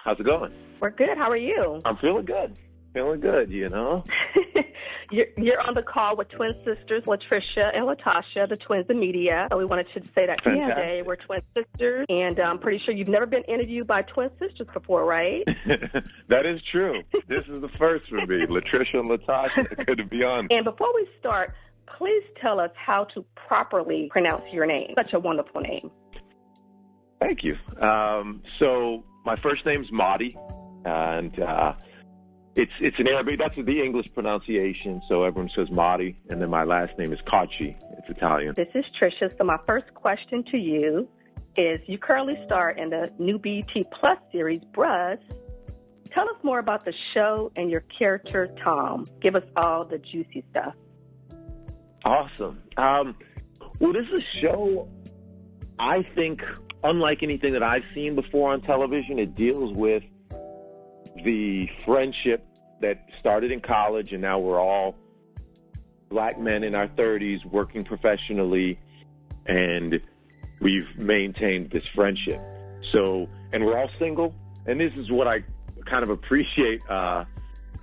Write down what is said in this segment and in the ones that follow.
How's it going? We're good. How are you? I'm feeling good. Feeling good, you know. You're on the call with twin sisters, Trisha and Tasha, the twins in media. So we wanted to say that today. We're twin sisters, and I'm pretty sure you've never been interviewed by twin sisters before, right? That is true. This is the first for me. Trisha and Tasha, good to be on. And before we start, please tell us how to properly pronounce your name. Such a wonderful name. Thank you. So my first name's Mahdi, and it's in Arabic. That's the English pronunciation, so everyone says Mahdi, and then my last name is Cocci. It's Italian. This is Trisha. So my first question to you is, you currently star in the new BET Plus series, Lovebirds. Tell us more about the show and your character, Tom. Give us all the juicy stuff. Awesome. Well, this is a show, I think, unlike anything that I've seen before on television. It deals with the friendship that started in college, and now we're all black men in our 30s working professionally, and we've maintained this friendship. So, and we're all single, and this is what I kind of appreciate a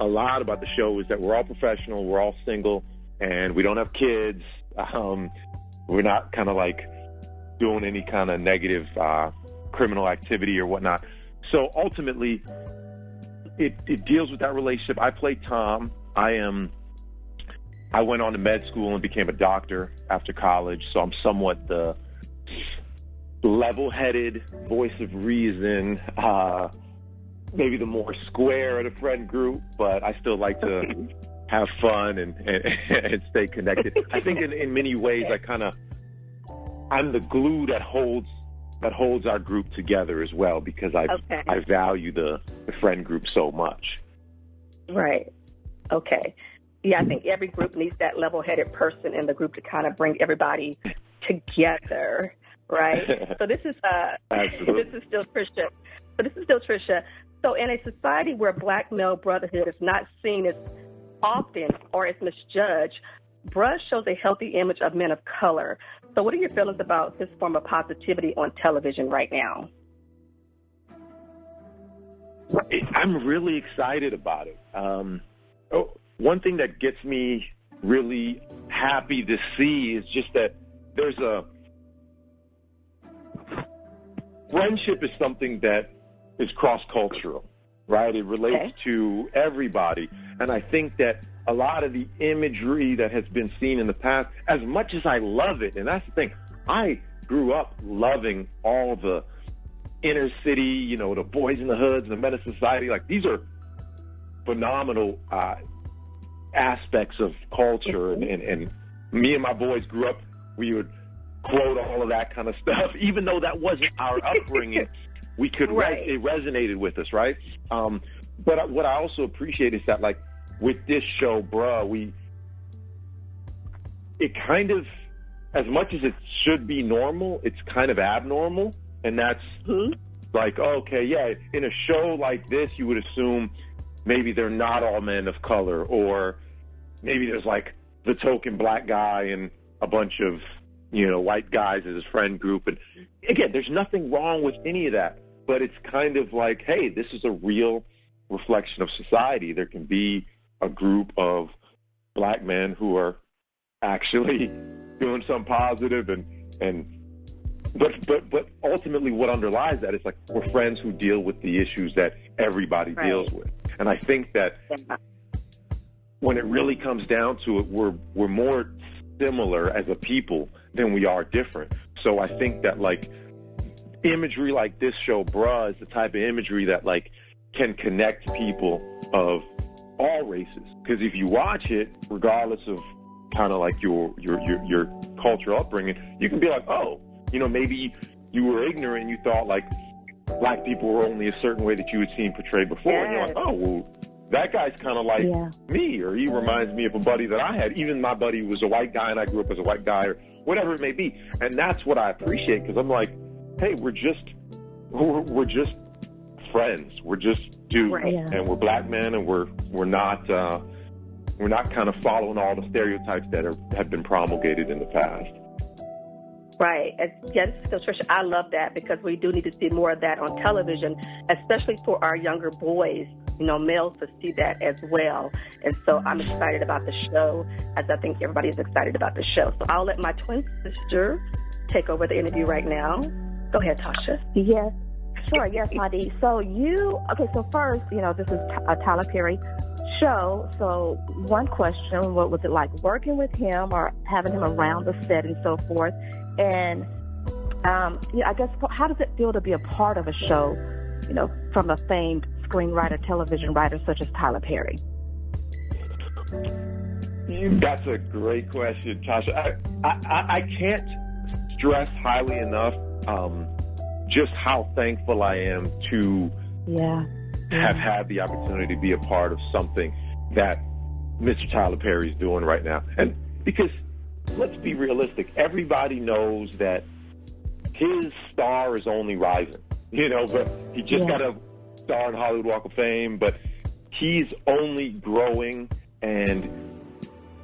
lot about the show, is that we're all professional, we're all single, and we don't have kids. We're not kind of like doing any kind of negative criminal activity or whatnot. So ultimately, it deals with that relationship. I play Tom. I went on to med school and became a doctor after college, so I'm somewhat the level-headed voice of reason, maybe the more square of the friend group, but I still like to have fun and stay connected. I think in many ways I'm the glue that holds our group together as well, because I value the friend group so much. Right. Okay. Yeah, I think every group needs that level-headed person in the group to kind of bring everybody together, right? So this is still Trisha. So in a society where black male brotherhood is not seen as often or as misjudged, Lovebirds shows a healthy image of men of color. So what are your feelings about this form of positivity on television right now? I'm really excited about it. One thing that gets me really happy to see is just that there's friendship is something that is cross-cultural, right? It relates to everybody. And I think that a lot of the imagery that has been seen in the past, as much as I love it, and that's the thing, I grew up loving all the inner city, the Boys in the Hoods, and the Men of Society. Like, these are phenomenal aspects of culture, and me and my boys grew up, we would quote all of that kind of stuff, even though that wasn't our upbringing. We could, it resonated with us, right? But what I also appreciate is that, like, with this show, it kind of, as much as it should be normal, it's kind of abnormal. And that's like, okay, yeah, in a show like this, you would assume maybe they're not all men of color, or maybe there's like the token black guy and a bunch of, white guys as his friend group. And again, there's nothing wrong with any of that, but it's kind of like, hey, this is a real reflection of society. There can be a group of black men who are actually doing something positive, but ultimately what underlies that is, like, we're friends who deal with the issues that everybody deals with. And I think that when it really comes down to it, we're more similar as a people than we are different. So I think that, like, imagery like this show, Bruh, is the type of imagery that, like, can connect people of all races. Because if you watch it, regardless of kind of like your cultural upbringing, you can be like, oh, maybe you were ignorant and you thought like black people were only a certain way that you had seen portrayed before. And you're like, oh, well, that guy's kind of like me, or he reminds me of a buddy that I had. Even my buddy was a white guy and I grew up as a white guy, or whatever it may be. And that's what I appreciate, because I'm like, hey, we're just friends. We're just dudes, and we're black men, and we're not kind of following all the stereotypes that have been promulgated in the past. Right. Yes, so Trisha, I love that because we do need to see more of that on television, especially for our younger boys, males to see that as well. And so I'm excited about the show, as I think everybody is excited about the show. So I'll let my twin sister take over the interview right now. Go ahead, Tasha. Yes. Sure. Yes, Mahdi. So so first, this is a Tyler Perry show. So one question, what was it like working with him or having him around the set and so forth? And, I guess, how does it feel to be a part of a show, from a famed screenwriter, television writer such as Tyler Perry? That's a great question, Tasha. I can't stress highly enough just how thankful I am to have had the opportunity to be a part of something that Mr. Tyler Perry is doing right now. And because let's be realistic, everybody knows that his star is only rising, but he just got a star in Hollywood Walk of Fame, but he's only growing. And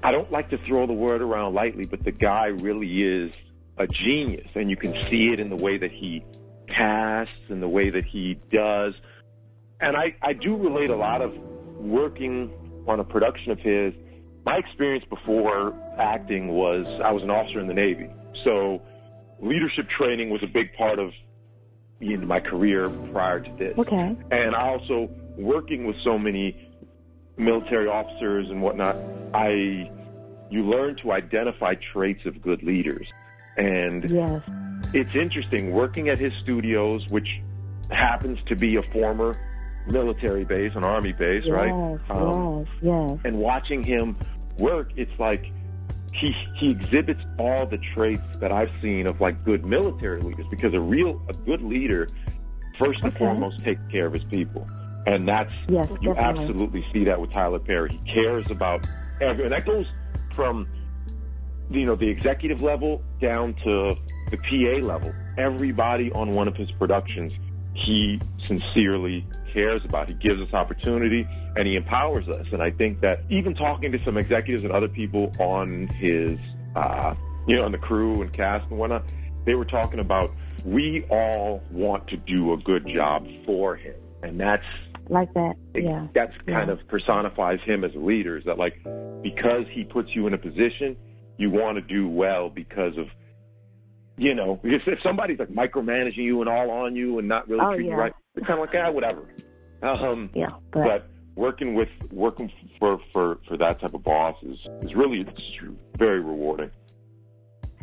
I don't like to throw the word around lightly, but the guy really is a genius. And you can see it in the way that he casts and the way that he does. And I do relate a lot of working on a production of his. My experience before acting was I was an officer in the Navy. So leadership training was a big part of my career prior to this. Okay. And I also, working with so many military officers and whatnot, you learn to identify traits of good leaders. And it's interesting, working at his studios, which happens to be a former military base, an Army base, right? Yes. And watching him work, it's like he exhibits all the traits that I've seen of like good military leaders, because a good leader first and foremost takes care of his people. And that's, you absolutely see that with Tyler Perry. He cares about everyone. And that goes from, the executive level down to the PA level. Everybody on one of his productions, he sincerely cares about. He gives us opportunity and he empowers us. And I think that even talking to some executives and other people on his, on the crew and cast and whatnot, they were talking about, we all want to do a good job for him. And that's like that. That's kind of personifies him as a leader, is that like, because he puts you in a position, you want to do well because of, if somebody's like micromanaging you and all on you and not really treating you right, it's kind of like, whatever. But working for that type of boss is really very rewarding.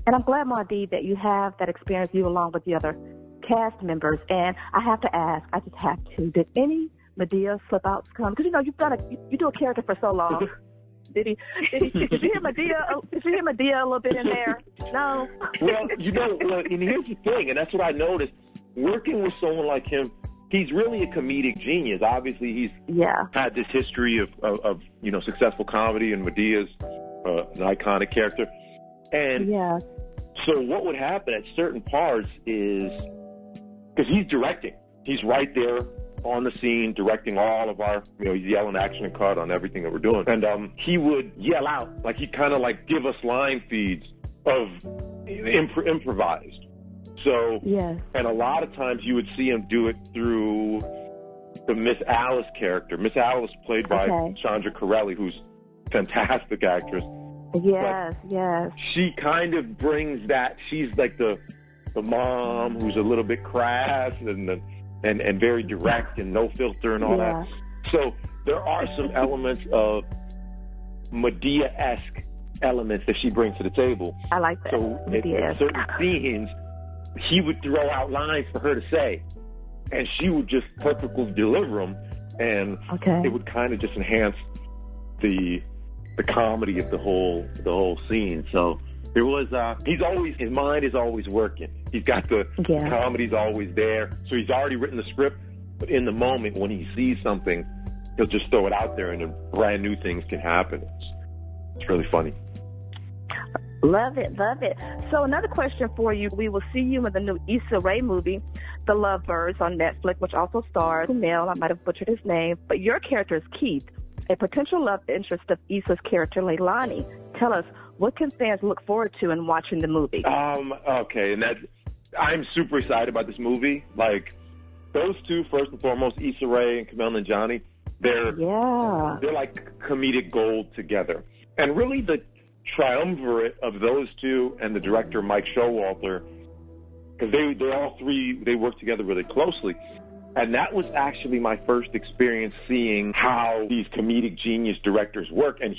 And I'm glad, Mahdi, that you have that experience, you along with the other cast members. And I have to ask, I just have to, did any Madea slip outs come? Because you do a character for so long. Did you hear Madea a little bit in there? No. Well, and here's the thing, and that's what I noticed. Working with someone like him, he's really a comedic genius. Obviously, he's had this history of successful comedy, and Medea's an iconic character. And so what would happen at certain parts is, because he's directing, he's right there on the scene, directing all of our, he's yelling action and cut on everything that we're doing. And he would yell out, like he'd kind of like give us line feeds of improvised. So, and a lot of times you would see him do it through the Miss Alice character. Miss Alice played by Chandra Corelli, who's a fantastic actress. Yes. She kind of brings that. She's like the mom who's a little bit crass and very direct and no filter and all that. So there are some elements of Madea-esque elements that she brings to the table. I like that. So in certain scenes, he would throw out lines for her to say, and she would just perfectly deliver them, and it would kind of just enhance the comedy of the whole scene. So there was his mind is always working. He's got the comedy's always there. So he's already written the script, but in the moment when he sees something, he'll just throw it out there, and then brand new things can happen. It's really funny. Love it. So another question for you. We will see you in the new Issa Rae movie, The Lovebirds, on Netflix, which also stars Kumail. I might have butchered his name, but your character is Keith, a potential love interest of Issa's character, Leilani. Tell us, what can fans look forward to in watching the movie? Okay, and I'm super excited about this movie. Like, those two, first and foremost, Issa Rae and Kumail Nanjiani, they're like comedic gold together. And really the triumvirate of those two and the director, Mike Showalter, because they all three, they work together really closely. And that was actually my first experience seeing how these comedic genius directors work. And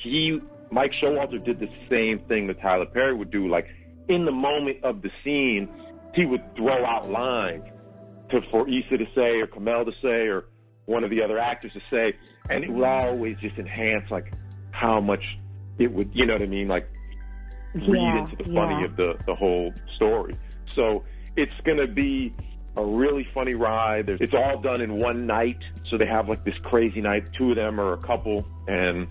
Mike Showalter did the same thing that Tyler Perry would do. Like, in the moment of the scene, he would throw out lines for Issa to say or Kumail to say or one of the other actors to say. And it would always just enhance, like, how much it would, you know what I mean? Like, read into the funny of the whole story. So it's going to be a really funny ride. It's all done in one night, so they have like this crazy night. Two of them are a couple, and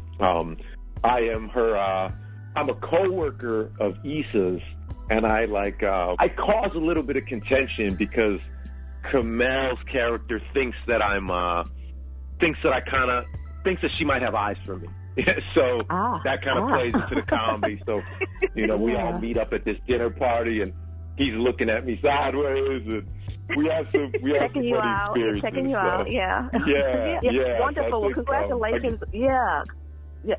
I am her. I'm a co-worker of Issa's, and I cause a little bit of contention because Kumail's character thinks that thinks that she might have eyes for me. So that kind of plays into the comedy. So, you know, we all meet up at this dinner party, and he's looking at me sideways, and we have some funny experiences. Checking you out, Yeah. Wonderful. Well, congratulations.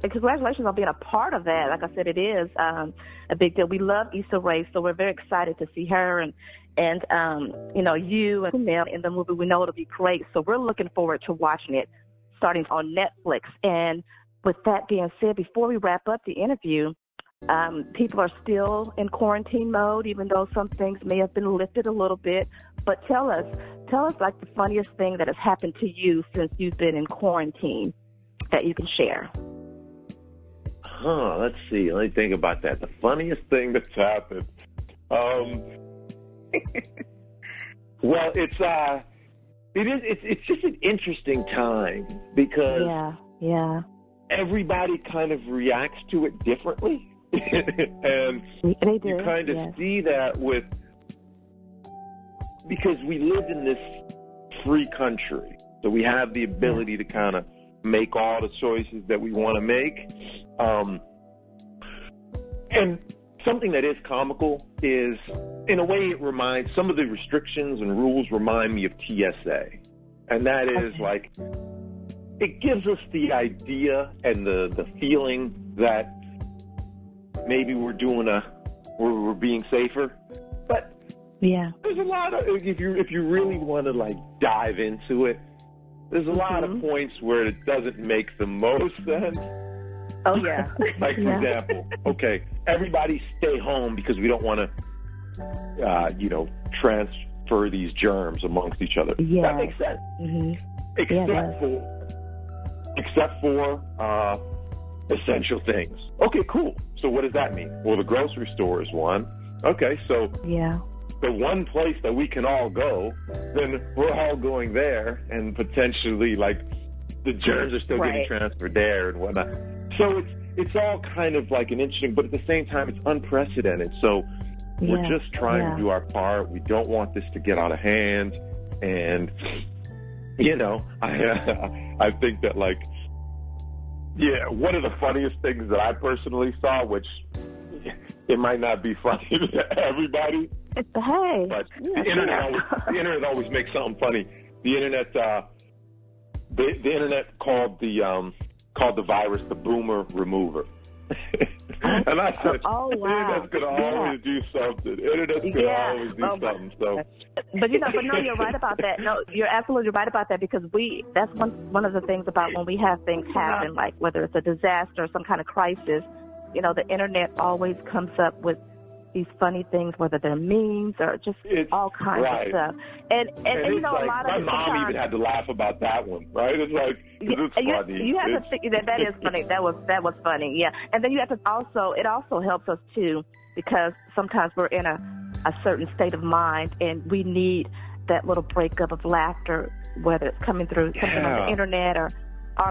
Congratulations on being a part of that. Like I said, it is a big deal. We love Issa Rae, so we're very excited to see her and you know, you and Kumail in the movie. We know it'll be great, so we're looking forward to watching it starting on Netflix. And with that being said, before we wrap up the interview, people are still in quarantine mode, even though some things may have been lifted a little bit. But tell us like the funniest thing that has happened to you since you've been in quarantine that you can share. Let's see. Let me think about that. The funniest thing that's happened. Well, it's just an interesting time because everybody kind of reacts to it differently. And you kind of see that because we live in this free country, so we have the ability to kind of make all the choices that we want to make. And something that is comical is, in a way, some of the restrictions and rules remind me of TSA. And that is like, it gives us the idea and the feeling that maybe we're being safer. But there's a lot of, if you really want to like dive into it, there's a lot of points where it doesn't make the most sense. Oh, yeah. Like, for example, okay, everybody stay home because we don't want to, transfer these germs amongst each other. Yeah. That makes sense. Mm-hmm. Except for essential things. Okay, cool. So what does that mean? Well, the grocery store is one. Okay, so the one place that we can all go, then we're all going there, and potentially, like, the germs are still getting transferred there and whatnot. So it's all kind of like an interesting, but at the same time, it's unprecedented. So we're just trying to do our part. We don't want this to get out of hand. And, you know, I think that, like, one of the funniest things that I personally saw, which it might not be funny to everybody, but the internet always makes something funny. The internet, the internet called the virus the boomer remover. And I said, internet's going to always do something. Internet's going to always do something. So, but no, you're right about that. No, you're absolutely right about that, because that's one of the things about when we have things happen, like whether it's a disaster or some kind of crisis, you know, the internet always comes up with these funny things, whether they're memes or just all kinds of stuff. And you know, like, a lot of my mom even had to laugh about that one, right? It's like, it's funny. You have to think that is funny. That was funny, yeah. And then you have to it also helps us too, because sometimes we're in a certain state of mind and we need that little breakup of laughter, whether it's coming through something on the internet or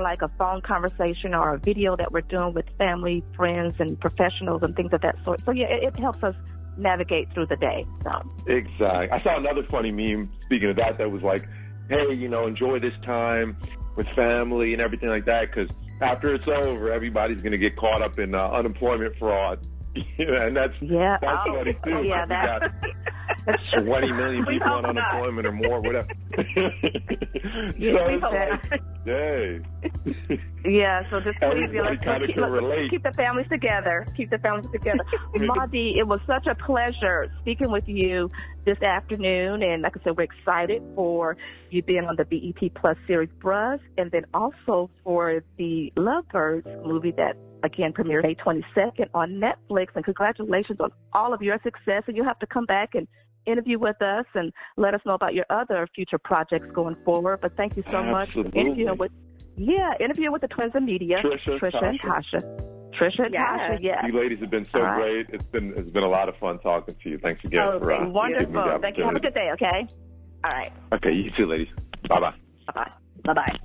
like a phone conversation or a video that we're doing with family, friends, and professionals and things of that sort. So, it helps us navigate through the day. So. Exactly. I saw another funny meme, speaking of that was like, hey, you know, enjoy this time with family and everything like that, because after it's over, everybody's going to get caught up in unemployment fraud. Yeah, and that's funny too. Yeah, that's 20 million people on unemployment or more, whatever. Yay. Yeah, so just please let's keep the families together. Keep the families together. Mahdi, it was such a pleasure speaking with you this afternoon, and like I said, we're excited for you being on the BET Plus series Bruh, and then also for the Lovebirds movie that again premiered May 22nd on Netflix. And congratulations on all of your success, and you'll have to come back and interview with us and let us know about your other future projects going forward. But thank you so much for interviewing with the Twins of Media, Trisha and Tasha. Trisha and Tasha, yes. You ladies have been so great. It's been a lot of fun talking to you. Thanks again for wonderful. Thank you. Have a good day, okay? All right. Okay, you too, ladies. Bye-bye. Bye-bye. Bye-bye.